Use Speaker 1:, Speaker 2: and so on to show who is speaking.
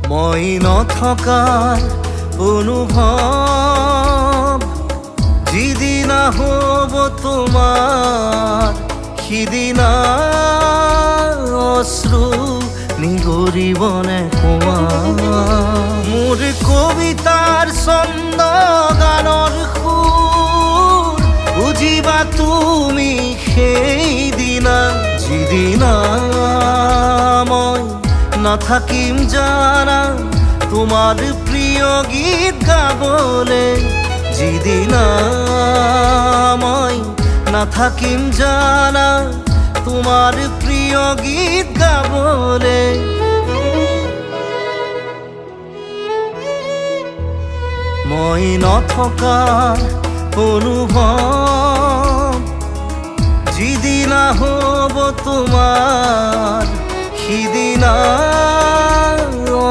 Speaker 1: মই নথকাৰ অনুভৱ যিদিনা হ'ব তোমাৰ সিদিনা অশ্ৰু নিগৰিবনে কোৱা মোৰ কবিতাৰ ছন্দ গানৰ সুৰ বুজিবা তুমি সেইদিনা যিদিনা মই নাথাকিম জানা তোমাৰ প্ৰিয় গীত গাবলে যিদিনা মই নাথাকিম জানা তোমাৰ প্ৰিয় গীত গাবলে মই নথকাৰ অনুভৱ যিদিনা হ'ব তোমাৰ সিদিনা